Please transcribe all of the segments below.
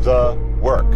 the work.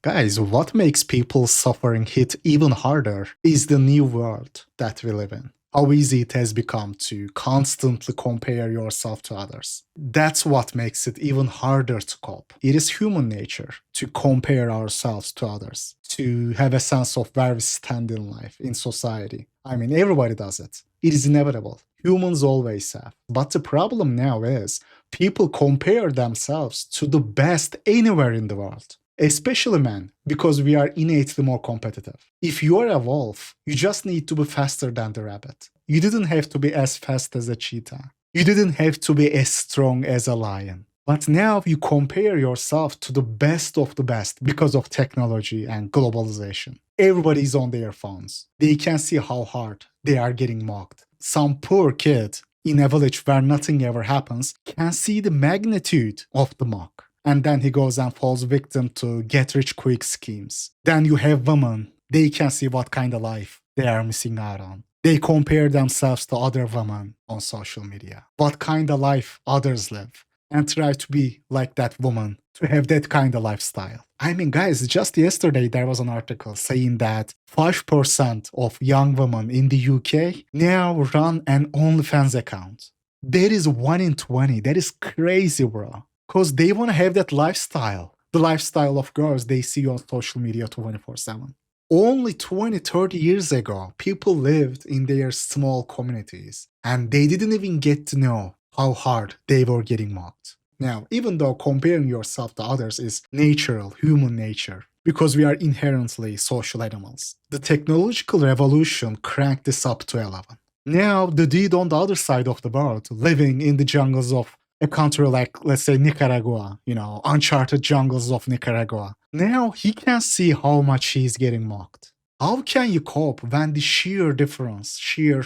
Guys, what makes people's suffering hit even harder is the new world that we live in. How easy it has become to constantly compare yourself to others. That's what makes it even harder to cope. It is human nature to compare ourselves to others, to have a sense of where we stand in life, in society. I mean, everybody does it. It is inevitable. Humans always have. But the problem now is people compare themselves to the best anywhere in the world. Especially men, because we are innately more competitive. If you are a wolf, you just need to be faster than the rabbit. You didn't have to be as fast as a cheetah. You didn't have to be as strong as a lion. But now you compare yourself to the best of the best because of technology and globalization. Everybody's on their phones. They can see how hard they are getting mocked. Some poor kid in a village where nothing ever happens can see the magnitude of the mock. And then he goes and falls victim to get-rich-quick schemes. Then you have women. They can see what kind of life they are missing out on. They compare themselves to other women on social media. What kind of life others live. And try to be like that woman, to have that kind of lifestyle. I mean, guys, just yesterday there was an article saying that 5% of young women in the UK now run an OnlyFans account. That is 1 in 20. That is crazy, bro. Because they want to have that lifestyle. The lifestyle of girls they see on social media 24/7. Only 20, 30 years ago, people lived in their small communities and they didn't even get to know how hard they were getting mocked. Now, even though comparing yourself to others is natural, human nature, because we are inherently social animals, the technological revolution cranked this up to 11. Now, the dude on the other side of the world, living in the jungles of a country like, let's say, Nicaragua, uncharted jungles of Nicaragua. Now he can see how much he's getting mocked. How can you cope when the sheer difference, sheer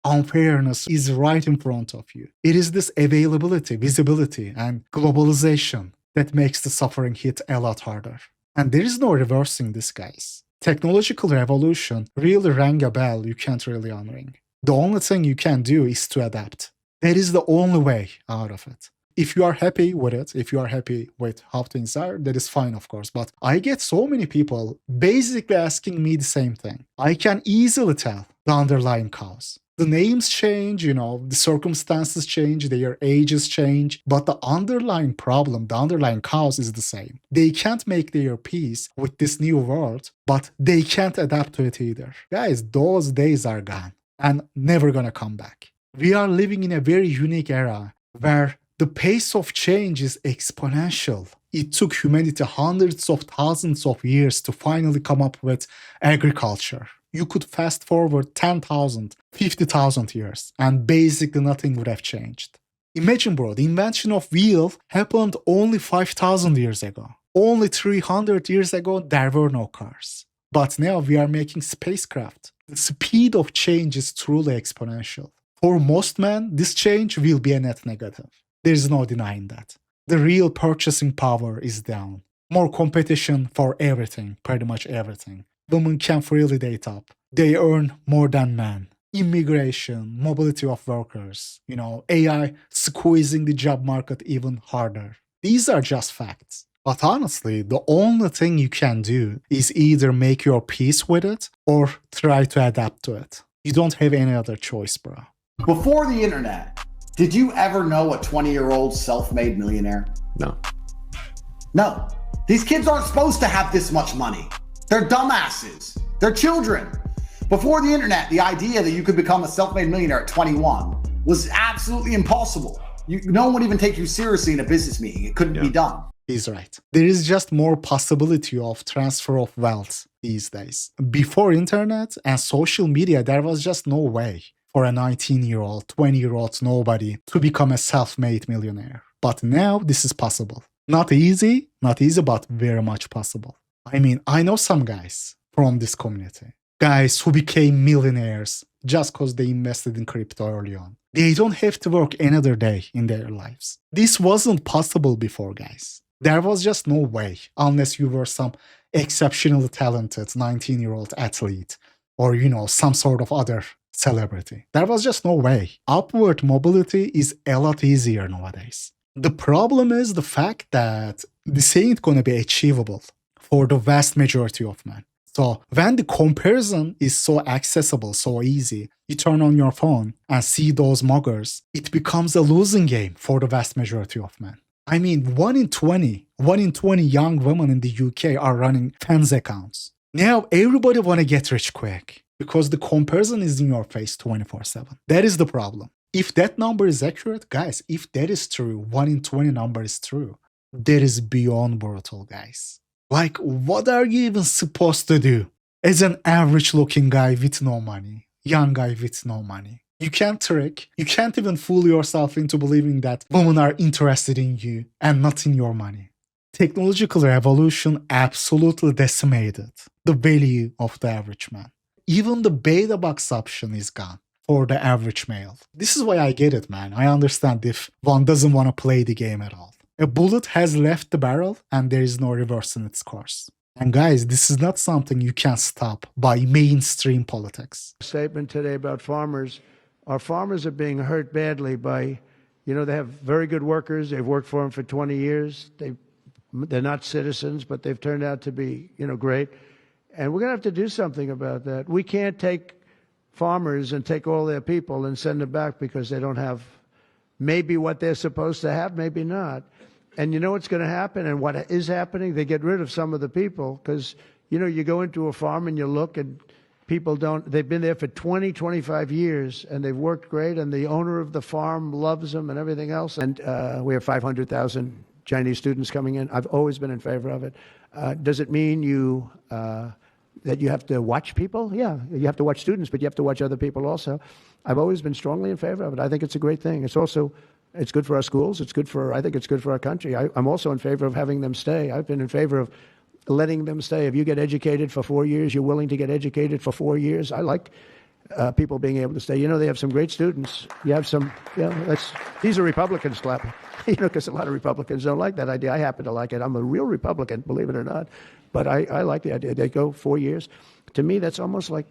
unfairness is right in front of you? It is this availability, visibility, and globalization that makes the suffering hit a lot harder. And there is no reversing this, guys. Technological revolution really rang a bell you can't really unring. The only thing you can do is to adapt. That is the only way out of it. If you are happy with it, if you are happy with how things are, that is fine, of course. But I get so many people basically asking me the same thing. I can easily tell the underlying cause. The names change, the circumstances change, their ages change, but the underlying problem, the underlying cause is the same. They can't make their peace with this new world, but they can't adapt to it either. Guys, those days are gone and never gonna come back. We are living in a very unique era where the pace of change is exponential. It took humanity hundreds of thousands of years to finally come up with agriculture. You could fast forward 10,000, 50,000 years, and basically nothing would have changed. Imagine, bro, the invention of wheel happened only 5,000 years ago. Only 300 years ago, there were no cars. But now we are making spacecraft. The speed of change is truly exponential. For most men, this change will be a net negative. There is no denying that. The real purchasing power is down. More competition for everything, pretty much everything. Women can freely date up. They earn more than men. Immigration, mobility of workers, AI squeezing the job market even harder. These are just facts. But honestly, the only thing you can do is either make your peace with it or try to adapt to it. You don't have any other choice, bro. Before the internet, did you ever know a 20-year-old self-made millionaire? No. No. These kids aren't supposed to have this much money. They're dumbasses. They're children. Before the internet, the idea that you could become a self-made millionaire at 21 was absolutely impossible. No one would even take you seriously in a business meeting. It couldn't be done. He's right. There is just more possibility of transfer of wealth these days. Before internet and social media, there was just no way for a 19-year-old, 20-year-old nobody to become a self-made millionaire. But now this is possible. Not easy, but very much possible. I mean, I know some guys from this community. Guys who became millionaires just because they invested in crypto early on. They don't have to work another day in their lives. This wasn't possible before, guys. There was just no way, unless you were some exceptionally talented 19-year-old athlete or, some sort of other celebrity. There was just no way. Upward mobility is a lot easier nowadays. The problem is the fact that This ain't gonna be achievable for the vast majority of men. So when the comparison is so accessible, so easy, you turn on your phone and see those muggers, it becomes a losing game for the vast majority of men. I mean, 1 in 20 young women in the UK are running fans accounts. Now everybody wanna get rich quick because the comparison is in your face 24/7. That is the problem. If that number is accurate, guys, if that is true, 1 in 20 number is true, that is beyond brutal, guys. Like, what are you even supposed to do as an average looking guy with no money, young guy with no money? You can't trick, you can't even fool yourself into believing that women are interested in you and not in your money. Technological revolution absolutely decimated the value of the average man. Even the beta box option is gone for the average male. This is why I get it, man. I understand if one doesn't want to play the game at all. A bullet has left the barrel and there is no reversing its course. And guys, this is not something you can stop by mainstream politics. Statement today about farmers. Our farmers are being hurt badly by, they have very good workers. They've worked for them for 20 years. They're not citizens, but they've turned out to be, great. And we're going to have to do something about that. We can't take farmers and take all their people and send them back because they don't have maybe what they're supposed to have, maybe not. And you know what's going to happen and what is happening? They get rid of some of the people because, you go into a farm and you look and people they've been there for 20, 25 years and they've worked great and the owner of the farm loves them and everything else. And we have 500,000 Chinese students coming in. I've always been in favor of it. Does it mean that you have to watch people? Yeah, you have to watch students, but you have to watch other people also. I've always been strongly in favor of it. I think it's a great thing. It's good for our schools. I think it's good for our country. I'm also in favor of having them stay. I've been in favor of letting them stay. If you get educated for 4 years, you're willing to get educated for 4 years. I like people being able to stay. They have some great students. You have some, these are Republicans clapping, because a lot of Republicans don't like that idea. I happen to like it. I'm a real Republican, believe it or not. But I like the idea. They go 4 years. To me, that's almost like,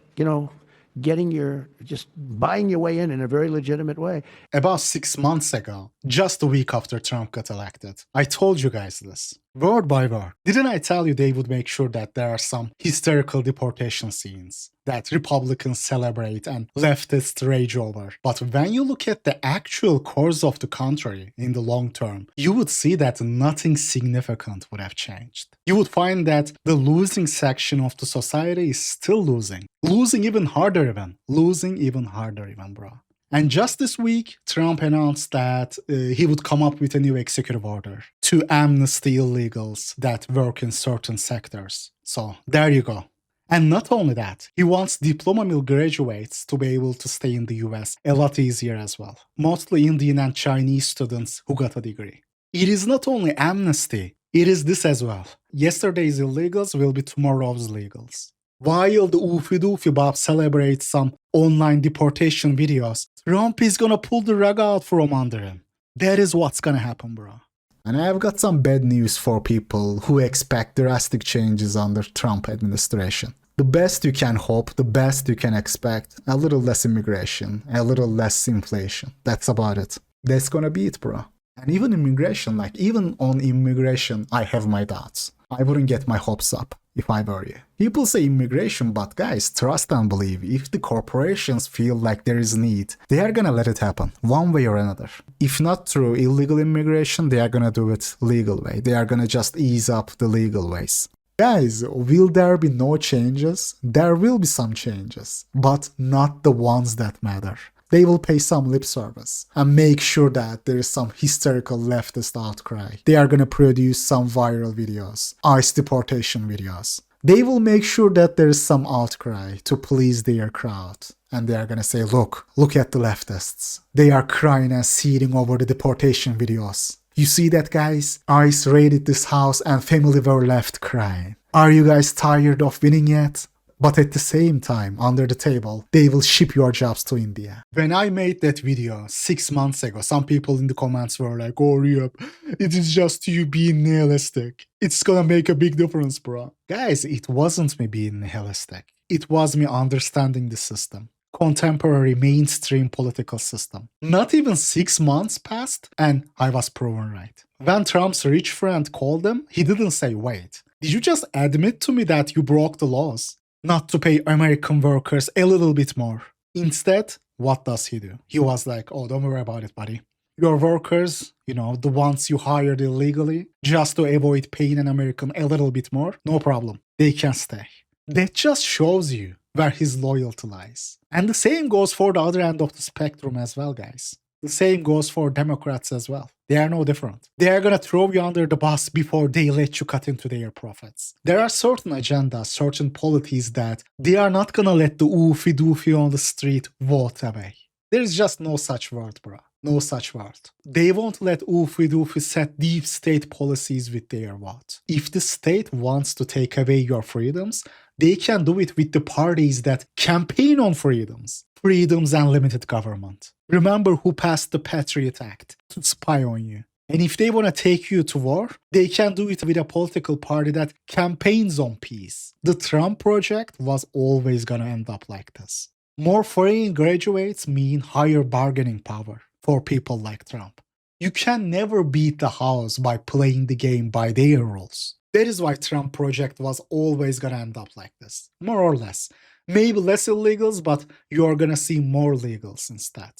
just buying your way in a very legitimate way. About 6 months ago, just a week after Trump got elected, I told you guys this, word by word. Didn't I tell you they would make sure that there are some hysterical deportation scenes that Republicans celebrate and leftists rage over? But when you look at the actual course of the country in the long term, you would see that nothing significant would have changed. You would find that the losing section of the society is still losing. Losing even harder even, bro. And just this week, Trump announced that he would come up with a new executive order to amnesty illegals that work in certain sectors. So there you go. And not only that, he wants diploma mill graduates to be able to stay in the US a lot easier as well. Mostly Indian and Chinese students who got a degree. It is not only amnesty, it is this as well. Yesterday's illegals will be tomorrow's legals. While the Oofy Doofy Bob celebrates some online deportation videos, Trump is gonna pull the rug out from under him. That is what's gonna happen, bro. And I've got some bad news for people who expect drastic changes under Trump administration. The best you can hope, the best you can expect, a little less immigration, a little less inflation. That's about it. That's gonna be it, bro. And even on immigration, I have my doubts. I wouldn't get my hopes up if I were you. People say immigration, but guys, trust and believe, if the corporations feel like there is need, they are gonna let it happen, one way or another. If not through illegal immigration, they are gonna do it legal way. They are gonna just ease up the legal ways. Guys, will there be no changes? There will be some changes, but not the ones that matter. They will pay some lip service and make sure that there is some hysterical leftist outcry. They are gonna produce some viral videos, ICE deportation videos. They will make sure that there is some outcry to please their crowd. And they are gonna say, look at the leftists. They are crying and seething over the deportation videos. You see that, guys? ICE raided this house and family were left crying. Are you guys tired of winning yet? But at the same time, under the table, they will ship your jobs to India. When I made that video 6 months ago, some people in the comments were like, oh, Riyab, it is just you being nihilistic. It's gonna make a big difference, bro. Guys, it wasn't me being nihilistic. It was me understanding the system. contemporary mainstream political system. Not even 6 months passed, and I was proven right. When Trump's rich friend called him, he didn't say, wait, did you just admit to me that you broke the laws? Not to pay American workers a little bit more. Instead, what does he do? He was like, oh, don't worry about it, buddy. Your workers, the ones you hired illegally, just to avoid paying an American a little bit more, no problem. They can stay. That just shows you where his loyalty lies. And the same goes for the other end of the spectrum as well, guys. The same goes for Democrats as well. They are no different. They are going to throw you under the bus before they let you cut into their profits. There are certain agendas, certain policies that they are not going to let the oofy-doofy on the street vote away. There is just no such word, bro. No such word. They won't let oofy-doofy set deep state policies with their vote. If the state wants to take away your freedoms, they can do it with the parties that campaign on freedoms. Freedoms and limited government. Remember who passed the Patriot Act to spy on you. And if they want to take you to war, they can do it with a political party that campaigns on peace. The Trump project was always going to end up like this. More foreign graduates mean higher bargaining power for people like Trump. You can never beat the house by playing the game by their rules. That is why Trump project was always going to end up like this, more or less. Maybe less illegals, but you're going to see more legals instead.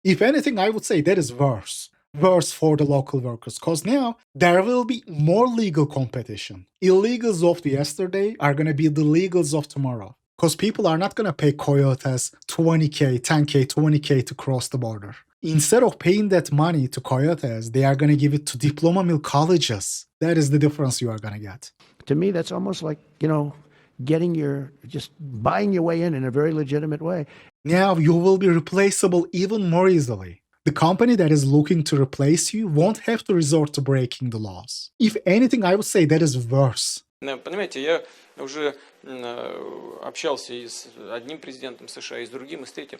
If anything, I would say that is worse. Worse for the local workers, because now there will be more legal competition. Illegals of the yesterday are going to be the legals of tomorrow. Because people are not going to pay coyotes 20k, 10k, 20k to cross the border. Instead of paying that money to coyotes, they are going to give it to diploma mill colleges. That is the difference you are going to get. To me, that's almost like, just buying your way in a very legitimate way. Now you will be replaceable even more easily. The company that is looking to replace you won't have to resort to breaking the laws. If anything, I would say that is worse. Понимаете, я уже общался и с одним президентом США, и с другим, и с третьим.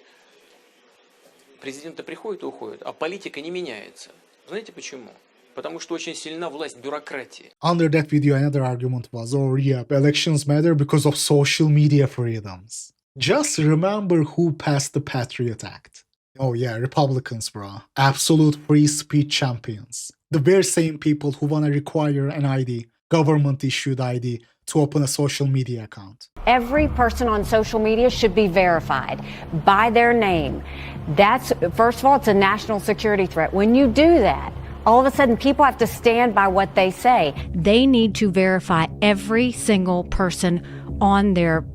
Президенты приходят и уходят, а политика не меняется. Знаете почему? Потому что очень сильна власть бюрократии. Under that video, another argument was, elections matter because of social media freedoms. Just remember who passed the Patriot Act. Oh yeah, Republicans, bro. Absolute free speech champions. The very same people who want to require an ID, government-issued ID, to open a social media account. Every person on social media should be verified by their name. That's, first of all, it's a national security threat. When you do that, all of a sudden people have to stand by what they say. They need to verify every single person on their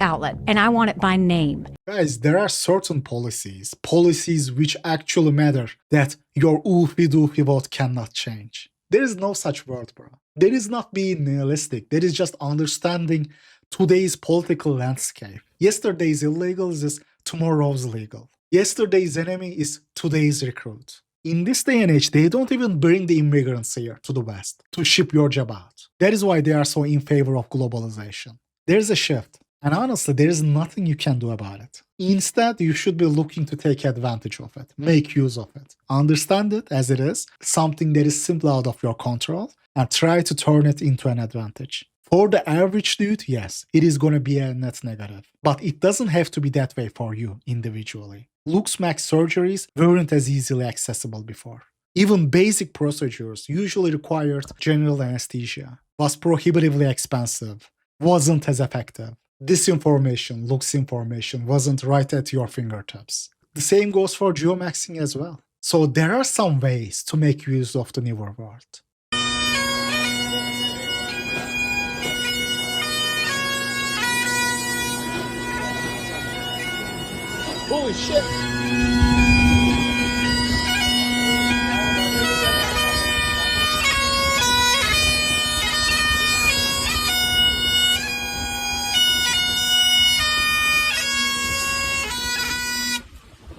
outlet, and I want it by name. Guys, there are certain policies which actually matter, that your oofy-doofy vote cannot change. There is no such word, bro. That is not being nihilistic. That is just understanding today's political landscape. Yesterday's illegals is tomorrow's legal. Yesterday's enemy is today's recruit. In this day and age, they don't even bring the immigrants here to the West to ship your job out. That is why they are so in favor of globalization. There's a shift. And honestly, there is nothing you can do about it. Instead, you should be looking to take advantage of it, make use of it, understand it as it is, something that is simply out of your control, and try to turn it into an advantage. For the average dude, yes, it is going to be a net negative. But it doesn't have to be that way for you individually. Lux-Max surgeries weren't as easily accessible before. Even basic procedures usually required general anesthesia, was prohibitively expensive, wasn't as effective. Disinformation, looks information wasn't right at your fingertips. The same goes for geomaxing as well. So there are some ways to make use of the newer world. Holy shit!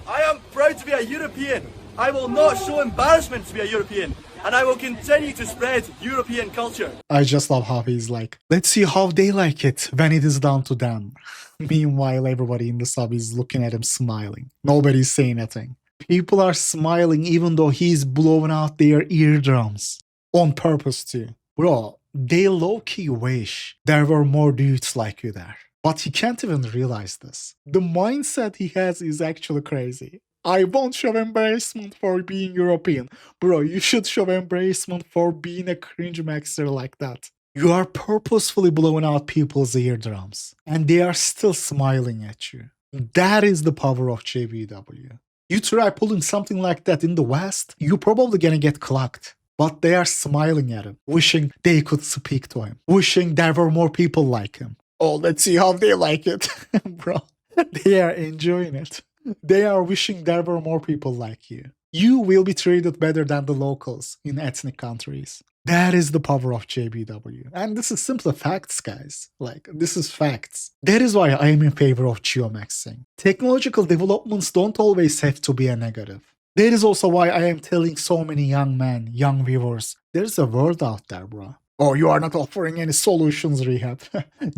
I am proud to be a European. I will not show embarrassment to be a European, and I will continue to spread European culture. I just love how he's like, let's see how they like it when it is down to them. Meanwhile, everybody in the sub is looking at him smiling. Nobody's saying anything. People are smiling even though he's blowing out their eardrums. On purpose too. Bro, they low-key wish there were more dudes like you there. But he can't even realize this. The mindset he has is actually crazy. I won't show embarrassment for being European. Bro, you should show embarrassment for being a cringe maxer like that. You are purposefully blowing out people's eardrums, and they are still smiling at you. That is the power of JBW. You try pulling something like that in the West, you're probably gonna get clocked. But they are smiling at him, wishing they could speak to him, wishing there were more people like him. Oh, let's see how they like it. Bro, they are enjoying it. They are wishing there were more people like you. You will be treated better than the locals in ethnic countries. That is the power of JBW. And this is simply facts, guys. Like, this is facts. That is why I am in favor of geomaxing. Technological developments don't always have to be a negative. That is also why I am telling so many young men, young viewers, there's a world out there, bro. Oh, you are not offering any solutions, Rehab.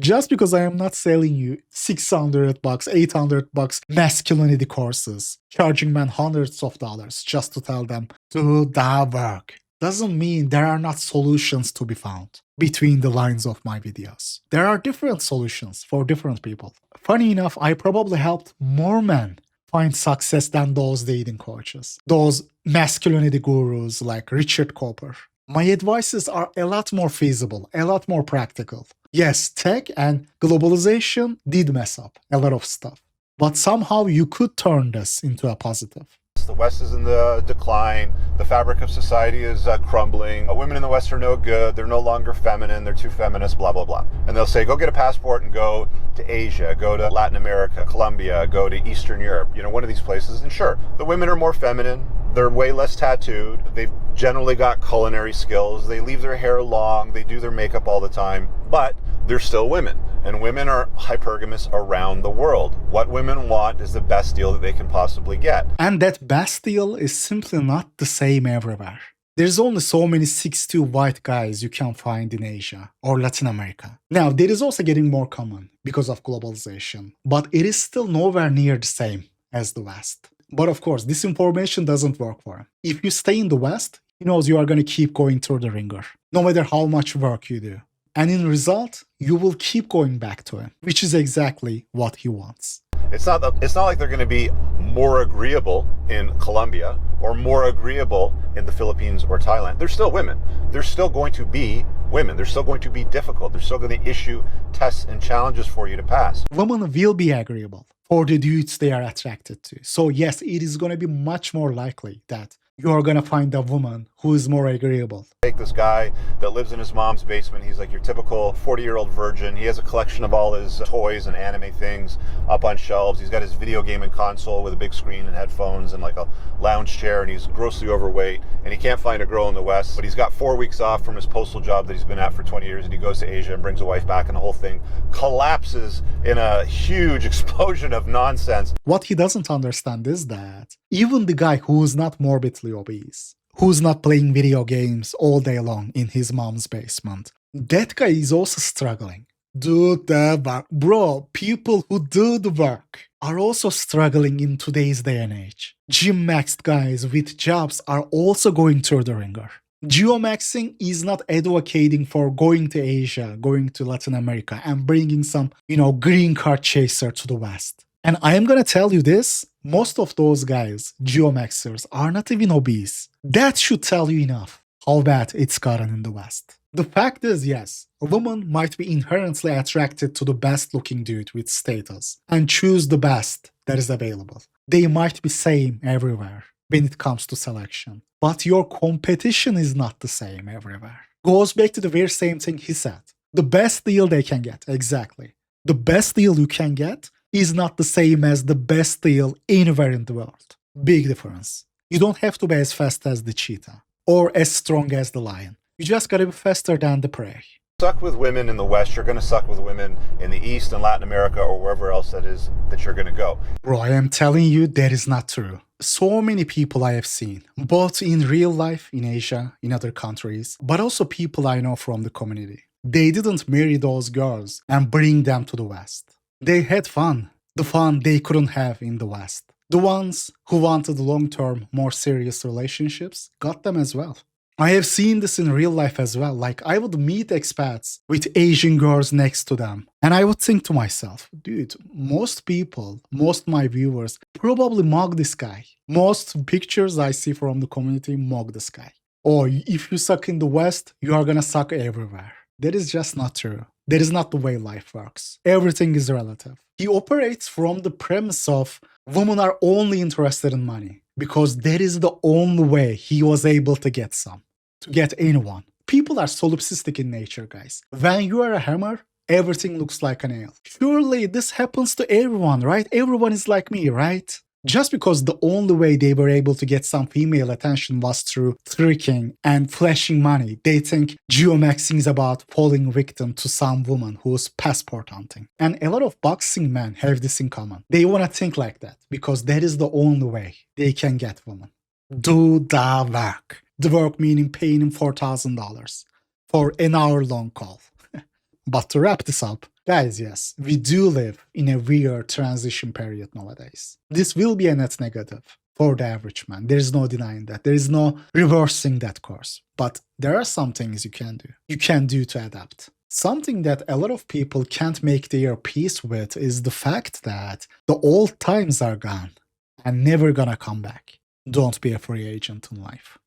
Just because I am not selling you $600, $800 masculinity courses, charging men hundreds of dollars just to tell them, do the work, doesn't mean there are not solutions to be found between the lines of my videos. There are different solutions for different people. Funny enough, I probably helped more men find success than those dating coaches, those masculinity gurus like Richard Cooper. My advices are a lot more feasible, a lot more practical. Yes, tech and globalization did mess up a lot of stuff, but somehow you could turn this into a positive. The West is in the decline. The fabric of society is crumbling. Women in the West are no good. They're no longer feminine. They're too feminist, blah, blah, blah. And they'll say, go get a passport and go to Asia, go to Latin America, Colombia, go to Eastern Europe, one of these places. And sure, the women are more feminine. They're way less tattooed. They've generally got culinary skills. They leave their hair long. They do their makeup all the time. But they're still women. And women are hypergamous around the world. What women want is the best deal that they can possibly get. And that best deal is simply not the same everywhere. There's only so many 6'2" white guys you can find in Asia or Latin America. Now, that is also getting more common because of globalization, but it is still nowhere near the same as the West. But of course, this information doesn't work for him. If you stay in the West, he knows you are going to keep going through the ringer, no matter how much work you do. And in result, you will keep going back to him, which is exactly what he wants. It's not like they're going to be more agreeable in Colombia or more agreeable in the Philippines or Thailand. They're still women. They're still going to be women. They're still going to be difficult. They're still going to issue tests and challenges for you to pass. Women will be agreeable for the dudes they are attracted to. So yes, it is going to be much more likely that you're going to find a woman who is more agreeable. Take this guy that lives in his mom's basement. He's like your typical 40-year-old virgin. He has a collection of all his toys and anime things up on shelves. He's got his video game and console with a big screen and headphones and like a lounge chair, and he's grossly overweight, and he can't find a girl in the West, but he's got 4 weeks off from his postal job that he's been at for 20 years, and he goes to Asia and brings a wife back, and the whole thing collapses in a huge explosion of nonsense. What he doesn't understand is that even the guy who is not morbidly obese, who's not playing video games all day long in his mom's basement, that guy is also struggling. Do the work. Bro, people who do the work are also struggling in today's day and age. Gym-maxed guys with jobs are also going through the ringer. Geomaxing is not advocating for going to Asia, going to Latin America, and bringing some, green card chaser to the West. And I am gonna tell you this, most of those guys, geomaxers, are not even obese. That should tell you enough how bad it's gotten in the West. The fact is, yes, a woman might be inherently attracted to the best looking dude with status and choose the best that is available. They might be same everywhere when it comes to selection, but your competition is not the same everywhere. Goes back to the very same thing he said. The best deal they can get, exactly. The best deal you can get is not the same as the best deal anywhere in the world. Big difference. You don't have to be as fast as the cheetah or as strong as the lion. You just gotta be faster than the prey. Suck with women in the West, you're going to suck with women in the East and Latin America or wherever else that is that you're going to go. Bro, I am telling you that is not true. So many people I have seen, both in real life in Asia, in other countries, but also people I know from the community. They didn't marry those girls and bring them to the West. They had fun. The fun they couldn't have in the West. The ones who wanted long-term, more serious relationships got them as well. I have seen this in real life as well. Like, I would meet expats with Asian girls next to them. And I would think to myself, dude, most people, most my viewers probably mock this guy. Most pictures I see from the community mock this guy. Or if you suck in the West, you are gonna suck everywhere. That is just not true. That is not the way life works. Everything is relative. He operates from the premise of women are only interested in money because that is the only way he was able to get some, to get anyone. People are solipsistic in nature, guys. When you are a hammer, everything looks like a nail. Surely this happens to everyone, right? Everyone is like me, right? Just because the only way they were able to get some female attention was through tricking and flashing money, they think geomaxing is about falling victim to some woman who's passport hunting. And a lot of boxing men have this in common. They want to think like that because that is the only way they can get women. Do the work. The work meaning paying him $4,000 for an hour-long call. But to wrap this up, guys, yes, we do live in a weird transition period nowadays. This will be a net negative for the average man. There is no denying that. There is no reversing that course. But there are some things you can do. You can do to adapt. Something that a lot of people can't make their peace with is the fact that the old times are gone and never gonna come back. Don't be a free agent in life.